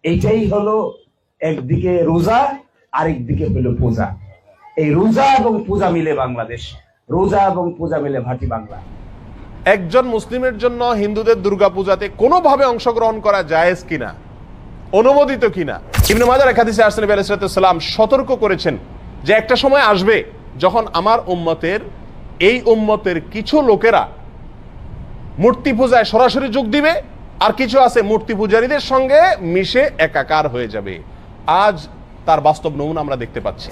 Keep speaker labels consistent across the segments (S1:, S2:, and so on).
S1: এইটাই হলো একদিকে রোজা, আরেকদিকে হলো পূজা। এই রোজা এবং পূজা মিলে বাংলাদেশ, রোজা এবং পূজা মিলে ভাটি বাংলা।
S2: একজন মুসলিমের জন্য হিন্দুদের দুর্গাপূজাতে কোনোভাবে অংশগ্রহণ করা জায়েজ কিনা, অনুমোদিত কিনা? ইবনে মাজার এক হাদিসে আসছে নবী আলাইহিস সালাম সতর্ক করেছেন যে একটা সময় আসবে যখন আমার এই উম্মতের কিছু লোকেরা মূর্তি পূজায় সরাসরি যোগ দিবে, আর কিছু আছে মূর্তি পূজারীদের সঙ্গে মিশে একাকার হয়ে যাবে। আজ তার বাস্তব নমুনা আমরা দেখতে পাচ্ছি।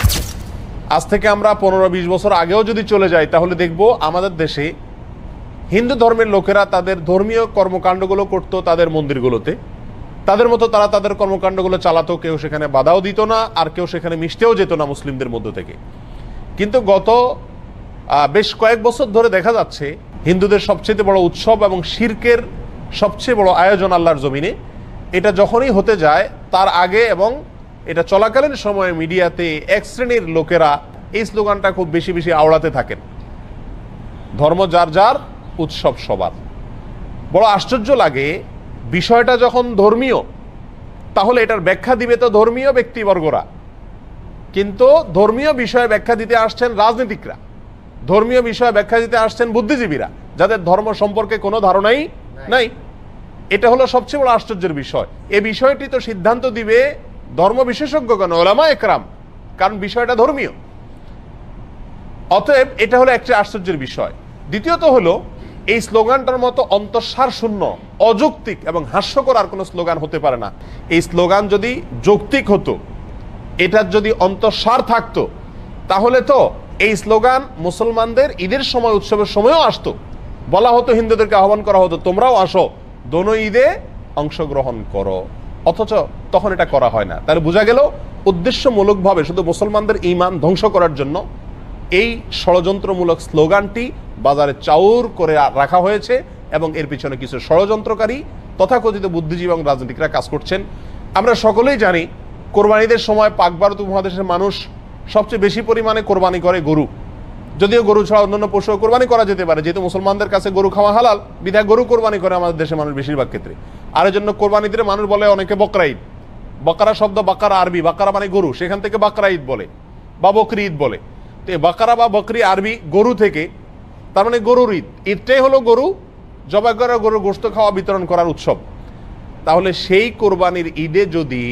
S2: আজ থেকে আমরা 15-20 বছর আগেও যদি চলে যাই, তাহলে দেখব আমাদের দেশে হিন্দু ধর্মের লোকেরা তাদের ধর্মীয় কর্মকাণ্ডগুলো করত তাদের মন্দিরগুলোতে, তাদের মতো তারা তাদের কর্মকাণ্ডগুলো চালাতো, কেউ সেখানে বাধাও দিত না, আর কেউ সেখানে মিশতেও যেত না মুসলিমদের মধ্য থেকে। কিন্তু গত বেশ কয়েক বছর ধরে দেখা যাচ্ছে হিন্দুদের সবচেয়ে বড় উৎসব এবং শিরকের সবচেয়ে বড় আয়োজন আল্লাহর জমিনে, এটা যখনই হতে যায় তার আগে এবং এটা চলাকালীন সময়ে মিডিয়াতে এক শ্রেণীর লোকেরা এই স্লোগানটা খুব বেশি বেশি আওড়াতে থাকেন, ধর্ম যার যার, উৎসব সবার। বড় আশ্চর্য লাগে, বিষয়টা যখন ধর্মীয় তাহলে এটার ব্যাখ্যা দিবে তো ধর্মীয় ব্যক্তিবর্গরা, কিন্তু ধর্মীয় বিষয়ে ব্যাখ্যা দিতে আসছেন রাজনীতিকরা, ধর্মীয় বিষয়ে ব্যাখ্যা দিতে আসছেন বুদ্ধিজীবীরা, যাদের ধর্ম সম্পর্কে কোনো ধারণাই নাই। এটা হলো সবচেয়ে বড় আশ্চর্যের বিষয়। এই বিষয়টি তো সিদ্ধান্ত দিবে ধর্ম বিশেষজ্ঞগণ, ওলামা একরাম, কারণ বিষয়টা ধর্মীয়। অতএব এটা হলো একটা আশ্চর্যের বিষয়। দ্বিতীয়ত হলো, এই স্লোগানটার মতো অন্তঃসার শূন্য, অযৌক্তিক এবং হাস্যকর আর কোনো স্লোগান হতে পারে না। এই স্লোগান যদি যৌক্তিক হতো, এটার যদি অন্তঃসার থাকতো, তাহলে তো এই স্লোগান মুসলমানদের ঈদের সময়, উৎসবের সময়ও আসতো। বলা হতো, হিন্দুদেরকে আহ্বান করা হতো, তোমরাও আসো, দোনো ঈদে অংশগ্রহণ করো। অথচ তখন এটা করা হয় না। তাহলে বোঝা গেল উদ্দেশ্যমূলকভাবে শুধু মুসলমানদের ঈমান ধ্বংস করার জন্য এই ষড়যন্ত্রমূলক স্লোগানটি বাজারে চাউর করে রাখা হয়েছে, এবং এর পিছনে কিছু ষড়যন্ত্রকারী তথাকথিত বুদ্ধিজীবী এবং রাজনীতিকরা কাজ করছেন। আমরা সকলেই জানি, কোরবানিদের সময় পাক ভারত উপমহাদেশের মানুষ সবচেয়ে বেশি পরিমাণে কোরবানি করে গরু। যদিও গরু ছাড়া অন্যান্য পশু কোরবানি করা যেতে পারে, যেহেতু মুসলমানদের কাছে গরু খাওয়া হালাল, বিধায় গরু কোরবানি করে আমাদের দেশের মানুষ বেশিরভাগ ক্ষেত্রে। আর এর জন্য কোরবানিতে মানুষ বলে অনেকে বকরা ঈদ। বকরা শব্দ বাকারা আরবি, বাকারা মানে গরু, সেখান থেকে বাকরা ঈদ বলে বা বকরি ঈদ বলে। তো বাকারা বা বকরি আরবি গরু থেকে, তার মানে গরুর ঈদ। ঈদটাই হলো গরু জবাই করা, গরুর গোশত খাওয়া, বিতরণ করার উৎসব। তাহলে সেই কোরবানির ঈদে যদি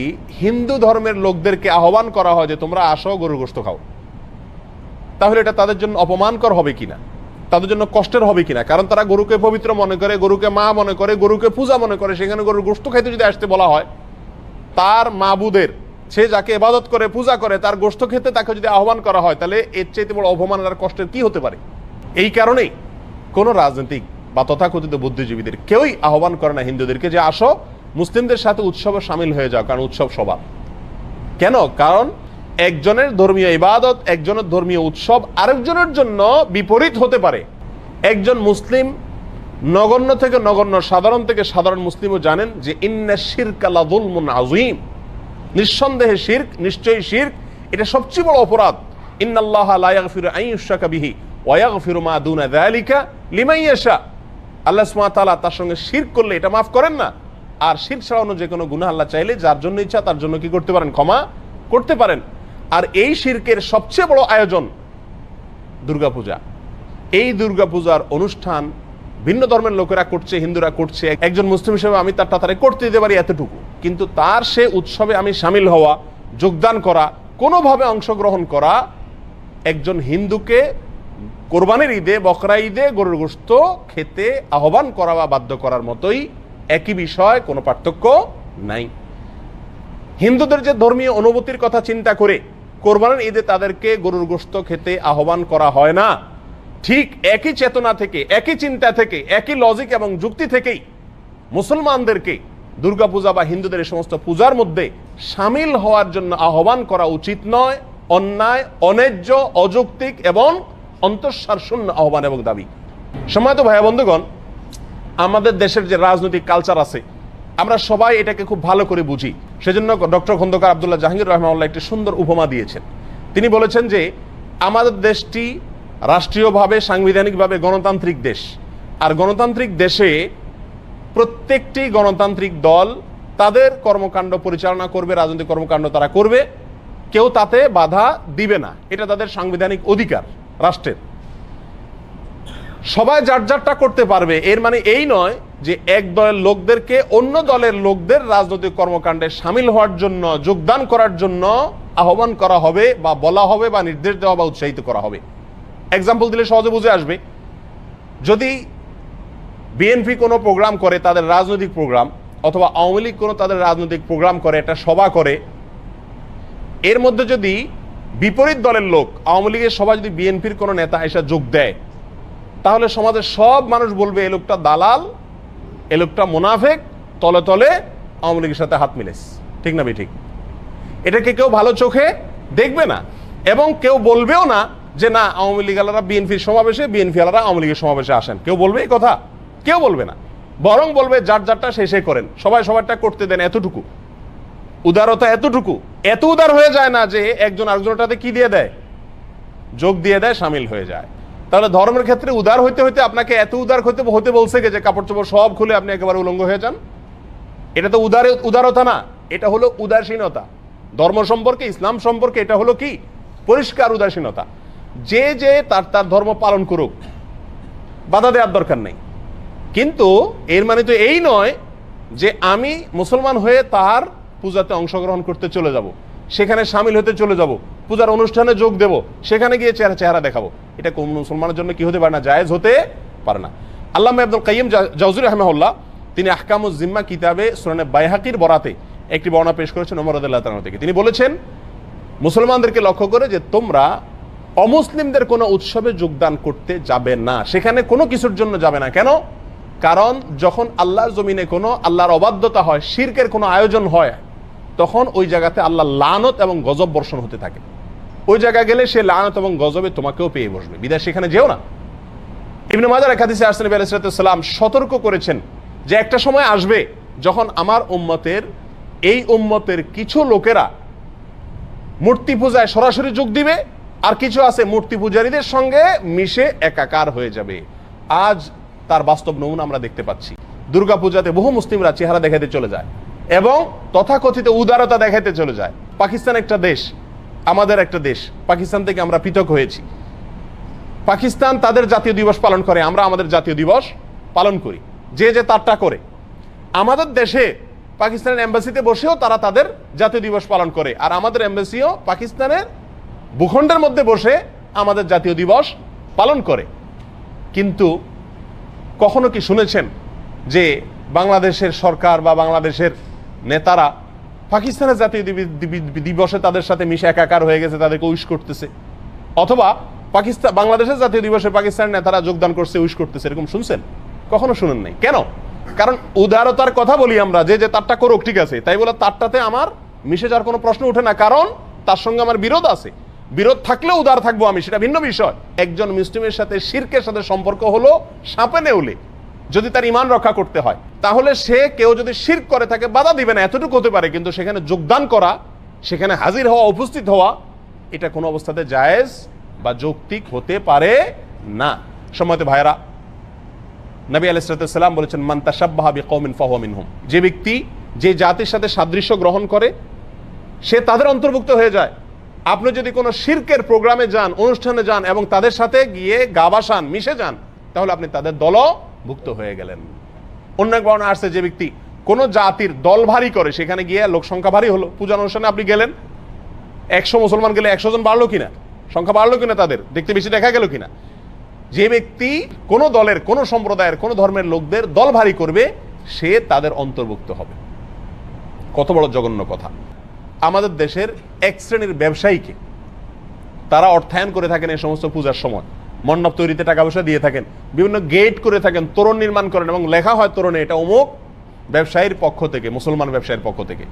S2: হিন্দু ধর্মের লোকদেরকে আহ্বান করা হয় যে তোমরা আসো, গরুর গোশত খাও, তাহলে এটা তাদের জন্য অপমানকর হবে কিনা, তাদের জন্য কষ্টের হবে কিনা? কারণ তারা গরুকে পবিত্র মনে করে, গরুকে মা মনে করে, গরুকে পূজা মনে করে। সেখানে গরুর গোশত খাইতে যদি আসতে বলা হয়, তার মাবুদের, সে যাকে ইবাদত করে, পূজা করে, তার গোশত খেতে তাকে যদি আহ্বান করা হয়, তাহলে এর চাইতে বড় অপমান আর কষ্টের কি হতে পারে? এই কারণেই কোনো রাজনৈতিক বা তথাকথিত বুদ্ধিজীবীদের কেউই আহ্বান করে না হিন্দুদেরকে যে আসো, মুসলিমদের সাথে উৎসবে সামিল হয়ে যাও, কারণ উৎসব সবার। কেন? কারণ একজনের ধর্মীয় ইবাদত, একজনের ধর্মীয় উৎসব আরেকজনের জন্য বিপরীত হতে পারে। একজন মুসলিম, নগণ্য থেকে নগণ্য, সাধারণ থেকে সাধারণ মুসলিমও জানেন যে ইন্না শিরকা লাযুলমুন আযীম, নিঃসন্দেহে শিরক, নিশ্চয়ই শিরক, এটা সবচেয়ে বড় অপরাধ। ইন্নাল্লাহা লা ইয়াগফিরু আন ইউশরাকা বিহি ওয়া ইয়াগফিরু মা দুনা যালিকা লিমান ইয়াশা। আল্লাহ সুবহানাহু ওয়া তাআলা তার সঙ্গে শিরক করলে এটা মাফ করেন না, আর শিরক ছাড়ানো যে কোনো গুনাহ আল্লাহ চাইলে যার জন্য ইচ্ছা তার জন্য কি করতে পারেন? ক্ষমা করতে পারেন। আর এই শিরকের সবচেয়ে বড় আয়োজন দুর্গাপূজা। এই দুর্গাপূজার অনুষ্ঠান ভিন্ন ধর্মের লোকেরা করছে, হিন্দুরা করছে। একজন মুসলিম হিসেবে আমি তার তাড়াতাড়ি করতে দিতে পারি এতটুকু, কিন্তু তার সে উৎসবে আমি সামিল হওয়া, যোগদান করা, কোনোভাবে অংশগ্রহণ করা, একজন হিন্দুকে কোরবানির ঈদে, বকরা ঈদে গরুর গোশত খেতে আহ্বান করা বা বাধ্য করার মতোই, একই বিষয়, কোনো পার্থক্য নাই। হিন্দুদের যে ধর্মীয় অনুভূতির কথা চিন্তা করে কোরবানির ঈদে তাদেরকে গরুর গোশত খেতে আহ্বান করা হয় না, ঠিক একই চেতনা থেকে, একই চিন্তা থেকে, একই লজিক এবং যুক্তি থেকেই মুসলমানদেরকে দুর্গাপূজা বা হিন্দুদের এই সমস্ত পূজার মধ্যে সামিল হওয়ার জন্য আহ্বান করা উচিত নয়, অন্যায়, অন্যায্য, অযৌক্তিক এবং অন্তঃসার শূন্য আহ্বান এবং দাবি। সম্মানিত ভাই বন্ধুগণ, আমাদের দেশের যে রাজনৈতিক কালচার আছে, আমরা সবাই এটাকে খুব ভালো করে বুঝি। সেজন্য ডক্টর খন্দকার আব্দুল্লাহ জাহাঙ্গীর রহমানুল্লাহ একটি সুন্দর উপমা দিয়েছেন। তিনি বলেছেন যে আমাদের দেশটি রাষ্ট্রীয়ভাবে, সাংবিধানিকভাবে গণতান্ত্রিক দেশ। আর গণতান্ত্রিক দেশে প্রত্যেকটি গণতান্ত্রিক দল তাদের কর্মকাণ্ড পরিচালনা করবে, রাজনৈতিক কর্মকাণ্ড তারা করবে, কেউ তাতে বাধা দিবে না, এটা তাদের সাংবিধানিক অধিকার রাষ্ট্রের। সবাই যার যারটা করতে পারবে, এর মানে এই নয় যে এক দলের লোকদেরকে অন্য দলের লোকদের রাজনৈতিক কর্মকাণ্ডে সামিল হওয়ার জন্য, যোগদান করার জন্য আহ্বান করা হবে বা বলা হবে বা নির্দেশ দেওয়া বা উৎসাহিত করা হবে। এক্সাম্পল দিলে সহজে বুঝে আসবে। যদি বিএনপি কোনো প্রোগ্রাম করে, তাদের রাজনৈতিক প্রোগ্রাম, অথবা আওয়ামী লীগ কোনো তাদের রাজনৈতিক প্রোগ্রাম করে, একটা সভা করে, এর মধ্যে যদি বিপরীত দলের লোক, আওয়ামী লীগের সবাই যদি বিএনপির কোনো নেতা এসে যোগ দেয়, তাহলে সমাজের সব মানুষ বলবে এ লোকটা দালাল, এ লোকটা মুনাফেক, তলে তলে আওয়ামী লীগের সাথে হাত মিলেস। ঠিক না ঠিক? এটাকে কেউ ভালো চোখে দেখবে না, এবং কেউ বলবেও না যে না আওয়ামী লীগ আলারা বিএনপির সমাবেশে, বিএনপি আলারা আওয়ামী লীগের সমাবেশে আসেন। কেউ বলবে এই কথা? কেউ বলবে না। বরং বলবে যার যারটা শেষে করেন, সবাই সবারটা করতে দেন। এতটুকু উদারতা, এতটুকু এত উদার হয়ে যায় না যে একজন আরেকজনটাতে কি দিয়ে দেয়, যোগ দিয়ে দেয়, সামিল হয়ে যায়। তাহলে ধর্মের ক্ষেত্রে উদার হইতে হইতে আপনাকে এত উদার হতে বলছে যে কাপড় চোপড় সব খুলে আপনি একেবারে উলঙ্গ হয়ে যান? এটা তো উদারতা না, এটা হলো উদাসীনতা। ধর্ম সম্পর্কে, ইসলাম সম্পর্কে এটা হলো কি? পরিষ্কার উদাসীনতা। যে যে তার ধর্ম পালন করুক, বাধা দেওয়ার দরকার নেই। কিন্তু এর মানে তো এই নয় যে আমি মুসলমান হয়ে তার পূজাতে অংশগ্রহণ করতে চলে যাব, সেখানে সামিল হতে চলে যাব, পূজার অনুষ্ঠানে যোগ দেব, সেখানে গিয়ে চেহারা দেখাবো। এটা কোন মুসলমানের জন্য কি হতে পারে না? জায়েজ হতে পারে না। আল্লামা ইবনুল কাইয়িম জাওজী রাহিমাহুল্লাহ তিনি আহকামুজ জিম্মা কিতাবে সুনানে বাইহাকির বরাতে একটি বর্ণনা পেশ করেছেন ওমর রাদিয়াল্লাহু তাআলা থেকে। তিনি বলেছেন মুসলমানদেরকে লক্ষ্য করে যে তোমরা অমুসলিমদের কোনো উৎসবে যোগদান করতে যাবে না, সেখানে কোনো কিছুর জন্য যাবে না। কেন? কারণ যখন আল্লাহর জমিনে কোনো আল্লাহর অবাধ্যতা হয়, শিরকের কোনো আয়োজন হয়, তখন ওই জায়গাতে আল্লাহ লানত এবং গজব বর্ষণ হতে থাকে। ওই জায়গায় গেলে সে লানত এবং গজবে তোমাকেও পেয়ে বসবে, বিদায় সেখানে যেও না। ইবনে মাজার এক হাদিসে আসছে নবী আলাইহিস সালাম সতর্ক করেছেন যে একটা সময় আসবে যখন আমার এই উম্মতের কিছু লোকেরা মূর্তি পূজায় সরাসরি যোগ দিবে, আর কিছু আছে মূর্তি পূজারীদের সঙ্গে মিশে একাকার হয়ে যাবে। আজ তার বাস্তব নমুনা আমরা দেখতে পাচ্ছি। দুর্গা পূজাতে বহু মুসলিমরা চেহারা দেখাতে চলে যায় এবং তথাকথিত উদারতা দেখাতে চলে যায়। পাকিস্তান একটা দেশ, আমাদের একটা দেশ, পাকিস্তান থেকে আমরা পৃথক হয়েছি। পাকিস্তান তাদের জাতীয় দিবস পালন করে, আমরা আমাদের জাতীয় দিবস পালন করি, যে যে তারটা করে। আমাদের দেশে পাকিস্তানের এম্বাসিতে বসেও তারা তাদের জাতীয় দিবস পালন করে, আর আমাদের এম্বাসিও পাকিস্তানের ভূখণ্ডের মধ্যে বসে আমাদের জাতীয় দিবস পালন করে। কিন্তু কখনো কি শুনেছেন যে বাংলাদেশের সরকার বা বাংলাদেশের নেতারা পাকিস্তানের জাতীয় দিবসে তাদের সাথে মিশে একাকার হয়ে গেছে, তাদেরকে উইশ করতেছে? অথবা বাংলাদেশের জাতীয় দিবসে পাকিস্তানের নেতারা যোগদান করছে, উইশ করতেছে, এরকম শুনছেন? কখনো শুনেন নাই। কেন? কারণ উদারতার কথা বলি আমরা, যে যে তারটা করুক, ঠিক আছে, তাই বলে তারটাতে আমার মিশে যাওয়ার কোনো প্রশ্ন ওঠে না, কারণ তার সঙ্গে আমার বিরোধ আছে। বিরোধ থাকলেও উদার থাকবো আমি, সেটা ভিন্ন বিষয়। একজন মুসলিমের সাথে শিরকের সাথে সম্পর্ক হলো সাপে নেউলে। যদি তার ঈমান রক্ষা করতে হয়, তাহলে সে কেউ যদি শিরক করে থাকে বাধা দিবে না, এতটুকু হতে পারে। কিন্তু সেখানে যোগদান করা, সেখানে হাজির হওয়া, উপস্থিত হওয়া, এটা কোনো অবস্থাতে জায়েজ বা যৌক্তিক হতে পারে না। সম্মানিত ভাইরা, নবী আলাইহিস সালাম বলেছেন মান তাশাব্বাহা বিকওমিন ফাহুয়া মিনহুম। যে ব্যক্তি যে জাতির সাথে সাদৃশ্য গ্রহণ করে সে তাদের অন্তর্ভুক্ত হয়ে যায়। আপনি যদি কোনো শিরকের প্রোগ্রামে যান, অনুষ্ঠানে যান এবং তাদের সাথে গিয়ে গা ভাসান, মিশে যান, তাহলে আপনি তাদের দলভুক্ত হয়ে গেলেন। অন্য এক বর্ণনা আসছে যে ব্যক্তি কোনো জাতির দল ভারী করে, সেখানে গিয়ে লোক সংখ্যা ভারী হলো, পূজা অনুষ্ঠানে আপনি গেলেন, 100 মুসলমান গেলে 100 জন বাড়লো কিনা, সংখ্যা বাড়লো কিনা, তাদের দেখতে বেশি দেখা গেল কিনা। যে ব্যক্তি কোনো দলের, কোনো সম্প্রদায়ের, কোনো ধর্মের লোকদের দল ভারী করবে, সে তাদের অন্তর্ভুক্ত হবে। কত বড় জঘন্য কথা। আমাদের দেশের এক শ্রেণীর ব্যবসায়ীকে তারা অর্থায়ন করে থাকেন এই সমস্ত পূজার সময়, মণ্ডপ তৈরিতে টাকা পয়সা দিয়ে থাকেন, বিভিন্ন গেট করে থাকেন, তোরণ নির্মাণ করেন এবং লেখা হয় তোরণে এটা অমুক ব্যবসায়ীর পক্ষ থেকে, মুসলমান ব্যবসায়ীর পক্ষ থেকে।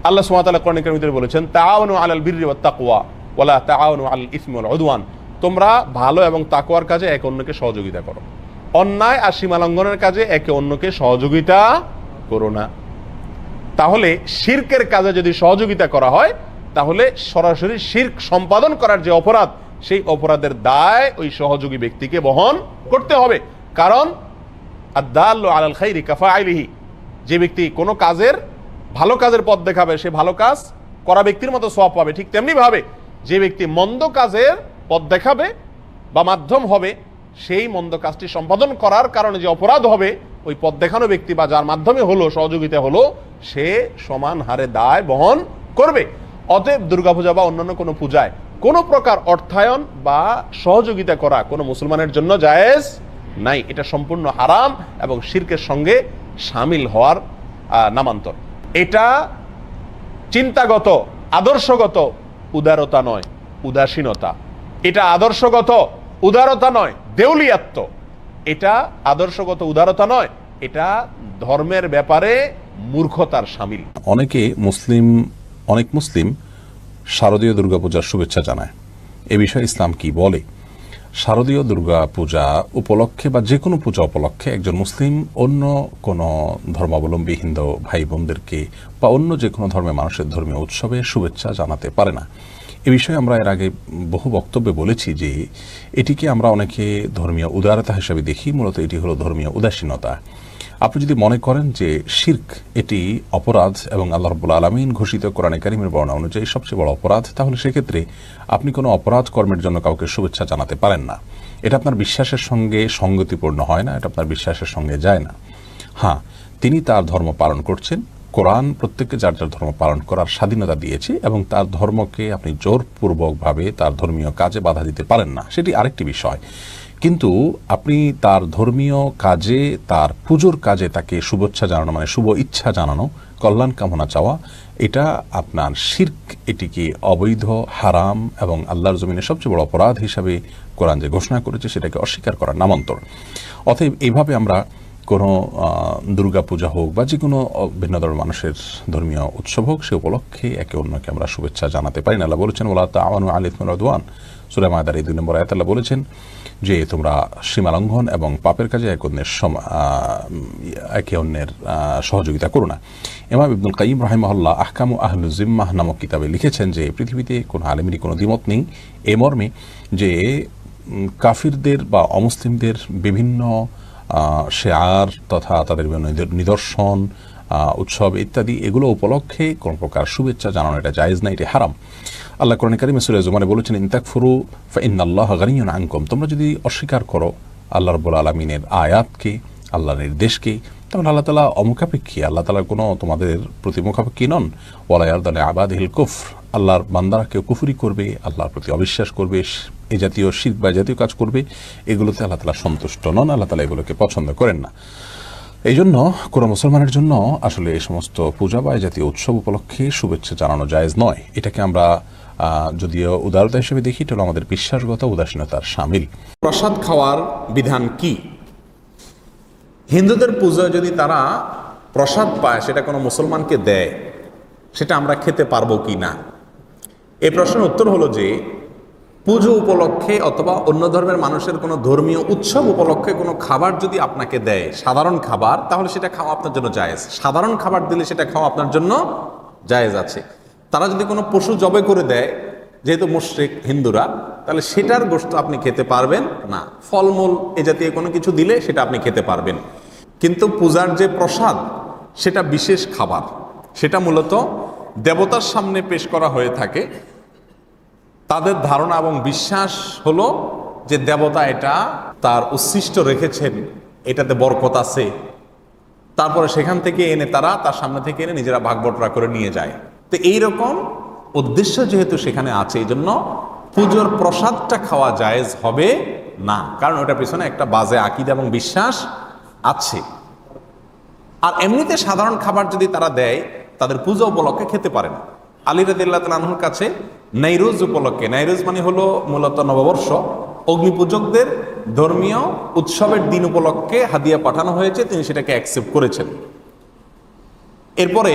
S2: আল্লাহ সুবহানাহু ওয়া তাআলা কোরআন কারীমে বলেছেন তাআওয়ানু আলাল বিররি ওয়াত তাকওয়া ওয়ালা তাআওয়ানু আলাল ইসমি ওয়াল উদওয়ান। তোমরা ভালো এবং তাকওয়ার কাজে একে অন্যকে সহযোগিতা করো, অন্যায় আর সীমা লঙ্ঘনের কাজে একে অন্যকে সহযোগিতা করো না। তাহলে শিরকের কাজে যদি সহযোগিতা করা হয়, তাহলে সরাসরি শিরক সম্পাদন করার যে অপরাধ, সেই অপরাধের দায় ওই সহযোগী ব্যক্তিকে বহন করতে হবে। কারণ আদ-দাল্লু আলাল খাইরি কাফাইলিহি, যে ব্যক্তি কোনো কাজের ভালো কাজের পথ দেখাবে, সে ভালো কাজ করা ব্যক্তির মতো সওয়াব পাবে। ঠিক তেমনি ভাবে যে ব্যক্তি মন্দ কাজের পথ দেখাবে বা মাধ্যম হবে, সেই মন্দ কাজটি সম্পাদন করার কারণে যে অপরাধ হবে, ওই পথ দেখানো ব্যক্তি বা যার মাধ্যমে হলো, সহযোগিতা হলো, সে সমান হারে দায় বহন করবে। অতএব দুর্গাপূজা বা অন্যান্য কোনো পূজায় কোনো প্রকার অর্থায়ন বা সহযোগিতা করা কোনো মুসলমানের জন্য জায়েজ নাই। এটা সম্পূর্ণ হারাম এবং শিরকের সঙ্গে শামিল হওয়ার নামান্তর। এটা চিন্তাগত, আদর্শগত উদারতা নয়, উদাসীনতা। এটা আদর্শগত উদারতা নয়, দেউলিয়াত্ব। এটা আদর্শগত উদারতা নয়, এটা ধর্মের ব্যাপারে মূর্খতার শামিল।
S3: অনেক মুসলিম শারদীয় দুর্গাপূজার শুভেচ্ছা জানায়। এ বিষয়ে ইসলাম কি বলে? শারদীয় দুর্গা পূজা উপলক্ষে বা যে কোনো পূজা উপলক্ষে একজন মুসলিম অন্য কোনো ধর্মাবলম্বী হিন্দু ভাই বোনদেরকে বা অন্য যে কোনো ধর্মের মানুষের ধর্মীয় উৎসবে শুভেচ্ছা জানাতে পারে না। এ বিষয়ে আমরা এর আগে বহু বক্তব্যে বলেছি যে এটিকে আমরা অনেকে ধর্মীয় উদারতা হিসেবে দেখি, মূলত এটি হলো ধর্মীয় উদাসীনতা। আপনি যদি মনে করেন যে শিরক এটি অপরাধ এবং আল্লাহ রাব্বুল আলামিন ঘোষিত কোরআনে কারীমের বর্ণনা অনুযায়ী সবচেয়ে বড় অপরাধ, তাহলে সেক্ষেত্রে আপনি কোনো অপরাধ কর্মের জন্য কাউকে শুভেচ্ছা জানাতে পারেন না। এটা আপনার বিশ্বাসের সঙ্গে সঙ্গতিপূর্ণ হয় না, এটা আপনার বিশ্বাসের সঙ্গে যায় না। হ্যাঁ, তিনি তার ধর্ম পালন করছেন, কোরআন প্রত্যেককে যার যার ধর্ম পালন করার স্বাধীনতা দিয়েছে এবং তার ধর্মকে আপনি জোরপূর্বকভাবে তার ধর্মীয় কাজে বাধা দিতে পারেন না, সেটি আরেকটি বিষয়। কিন্তু আপনি তার ধর্মীয় কাজে, তার পুজোর কাজে তাকে শুভেচ্ছা জানানো মানে শুভ ইচ্ছা জানানো, কল্যাণ কামনা চাওয়া, এটা আপনার শিরক, এটিকে অবৈধ, হারাম এবং আল্লাহর জমিনে সবচেয়ে বড় অপরাধ হিসাবে কোরআন যে ঘোষণা করেছে সেটাকে অস্বীকার করার নামান্তর। অতএব এইভাবে আমরা কোনো দুর্গাপূজা হোক বা যে কোনো ভিন্ন ধর্মের মানুষের ধর্মীয় উৎসব হোক, সে উপলক্ষে একে অন্যকে আমরা শুভেচ্ছা জানাতে পারি না। আল্লাহ বলেছেন ওয়ালা তাআওয়ানু আলাল ইসমি ওয়াল উদওয়ান, সূরা মায়দার ২ নম্বর আয়াতে আল্লাহ বলেছেন যে তোমরা সীমা লঙ্ঘন এবং পাপের কাজে একে অন্যের সহযোগিতা করো না। ইমাম ইবনুল কাইয়িম রাহিমাহুল্লাহ আহকামু আহলুজ জিম্মাহ নামক কিতাবে লিখেছেন যে পৃথিবীতে কোনো আলেমেরই কোনো দ্বিমত নেই এ মর্মে যে কাফিরদের বা অমুসলিমদের বিভিন্ন শেয়ার তথা তাদের বিভিন্ন নিদর্শন, উৎসব ইত্যাদি, এগুলো উপলক্ষে কোন প্রকার শুভেচ্ছা জানানো এটা জায়েজ না, এটি হারাম। আল্লাহ কোরআন কারীমে সূরা জুমারে বলেছেন ইন তাকফুরু ফাইন্নাল্লাহা গানিয়্যুন আনকুম, তোমরা যদি অস্বীকার করো আল্লাহ রাব্বুল আলামিনের আয়াতকে, আল্লাহর নির্দেশকে, তাহলে আল্লাহ তাআলা অমুখাপেক্ষী, আল্লাহ তাআলা কোনো তোমাদের প্রতি মুখাপেক্ষী নন। ওয়ালা ইয়ারদা লিআবাদিহিল কুফর, আল্লাহর বান্দারা কেউ কুফরি করবে, আল্লাহর প্রতি অবিশ্বাস করবে, এই জাতীয় শিরক বা জাতীয় কাজ করবে, এগুলোতে আল্লাহ তাআলা সন্তুষ্ট নন, আল্লাহ তাআলা এগুলোকে পছন্দ করেন না। এই জন্য কোনো মুসলমানের জন্য আসলে এই সমস্ত পূজা বা জাতীয় উৎসব উপলক্ষে শুভেচ্ছা জানানো জায়েজ নয়। এটাকে আমরা যদিও উদারতা হিসেবে দেখি, এটা হলো আমাদের বিশ্বাসগত উদাসীনতার শামিল।
S4: প্রসাদ খাওয়ার বিধান কি? হিন্দুদের পূজায় যদি তারা প্রসাদ পায়, সেটা কোনো মুসলমানকে দেয়, সেটা আমরা খেতে পারবো কি না? এই প্রশ্নের উত্তর হলো যে পুজো উপলক্ষে অথবা অন্য ধর্মের মানুষের কোনো ধর্মীয় উৎসব উপলক্ষে কোনো খাবার যদি আপনাকে দেয়, সাধারণ খাবার, তাহলে সেটা খাওয়া আপনার জন্য জায়েজ। সাধারণ খাবার দিলে সেটা খাওয়া আপনার জন্য জায়েজ আছে। তারা যদি কোনো পশু জবে করে দেয়, যেহেতু মুশরিক হিন্দুরা, তাহলে সেটার গোশত আপনি খেতে পারবেন না। ফলমূল এ জাতীয় কোনো কিছু দিলে সেটা আপনি খেতে পারবেন। কিন্তু পূজার যে প্রসাদ, সেটা বিশেষ খাবার, সেটা মূলত দেবতার সামনে পেশ করা হয়ে থাকে। তাদের ধারণা এবং বিশ্বাস হলো যে দেবতা এটা তার উচ্ছিষ্ট রেখেছেন, এটাতে বরকত আছে। তারপরে সেখান থেকে এনে তারা তার সামনে থেকে এনে নিজেরা ভাগ বটরা করে নিয়ে যায়। তো এইরকম উদ্দেশ্য যেহেতু সেখানে আছে, এই জন্য পুজোর প্রসাদটা খাওয়া জায়েজ হবে না, কারণ ওটার পিছনে একটা বাজে আকীদা এবং বিশ্বাস আছে। আর এমনিতে সাধারণ খাবার যদি তারা দেয়, তাদের পূজা উপলক্ষে খেতে পারে না। আলী রাদিয়াল্লাহু তাআলা আনহুর কাছে নাইরোজ উপলক্ষে, নাইরোজ মানে হলো মূলত নববর্ষ, অগ্নিপূজকদের ধর্মীয় উৎসবের দিন উপলক্ষে হাদিয়া পাঠানো হয়েছে, তিনি সেটাকে অ্যাকসেপ্ট করেছেন। এরপরে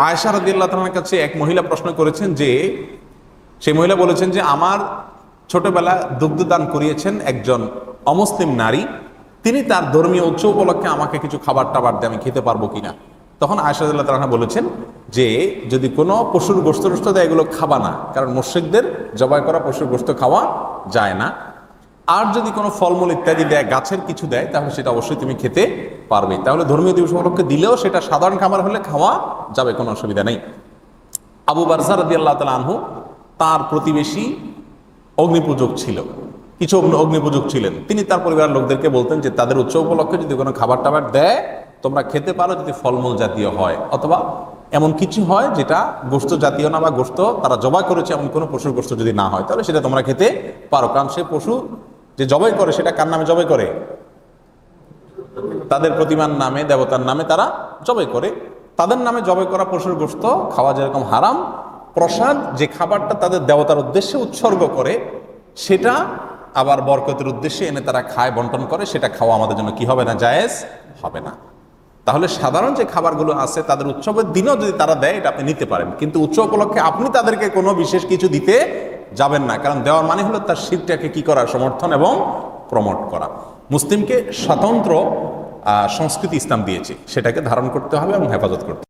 S4: আয়েশা রাদিয়াল্লাহু তাআলার কাছে এক মহিলা প্রশ্ন করেছেন যে, সেই মহিলা বলেছেন যে আমার ছোটবেলা দুগ্ধদান করিয়েছেন একজন অমুসলিম নারী, তিনি তার ধর্মীয় উৎসব উপলক্ষে আমাকে কিছু খাবার টাবার দিয়ে আমি খেতে পারবো কিনা। তখন আয়েশা রাদিয়াল্লাহু তাআলা বলেছেন যে যদি কোনো পশুর গোশত টোস্ত দেয়, এগুলো খাবা না, কারণ মুশরিকদের জবাই করা পশুর গোশত খাওয়া যায় না। আর যদি কোনো ফলমূল ইত্যাদি দেয়, গাছের কিছু দেয়, তাহলে সেটা অবশ্যই তুমি খেতে পারবে। তাহলে ধর্মীয় দিবস উপলক্ষে দিলেও সেটা সাধারণ খাবার হলে খাওয়া যাবে, কোনো অসুবিধা নেই। আবু বারজা রাদিয়াল্লাহু তাআলা আনহু, তার প্রতিবেশী অগ্নিপূজক ছিল, কিছু অগ্নিপূজক ছিলেন। তিনি তার পরিবারের লোকদেরকে বলতেন যে তাদের উৎসব উপলক্ষে যদি কোনো খাবার টাবার দেয় তোমরা খেতে পারো, যদি ফলমূল জাতীয় হয় অথবা এমন কিছু হয় যেটা গোশত জাতীয় না, বা গোশত তারা জবাই করেছে এমন কোনো পশুর গোশত যদি না হয়, তাহলে সেটা তোমরা খেতে পারো। কারণ সে পশু যে জবাই করে সেটা কার নামে জবাই করে? তাদের প্রতিমার নামে, দেবতার নামে তারা জবাই করে। তাদের নামে জবাই করা পশুর গোশত খাওয়া যেরকম হারাম, প্রসাদ যে খাবারটা তাদের দেবতার উদ্দেশ্যে উৎসর্গ করে সেটা আবার বরকতের উদ্দেশ্যে এনে তারা খায়, বন্টন করে, সেটা খাওয়া আমাদের জন্য কি হবে না? জায়েজ হবে না। তাহলে সাধারণ যে খাবারগুলো আছে তাদের উৎসবের দিনও যদি তারা দেয়, এটা আপনি নিতে পারেন, কিন্তু উৎসব উপলক্ষে আপনি তাদেরকে কোনো বিশেষ কিছু দিতে যাবেন না। কারণ দেওয়ার মানে হলো তার শিরটাকে কি করা? সমর্থন এবং প্রমোট করা। মুসলিমকে স্বতন্ত্র সংস্কৃতি ইসলাম দিয়েছে, সেটাকে ধারণ করতে হবে এবং হেফাজত করতে হবে।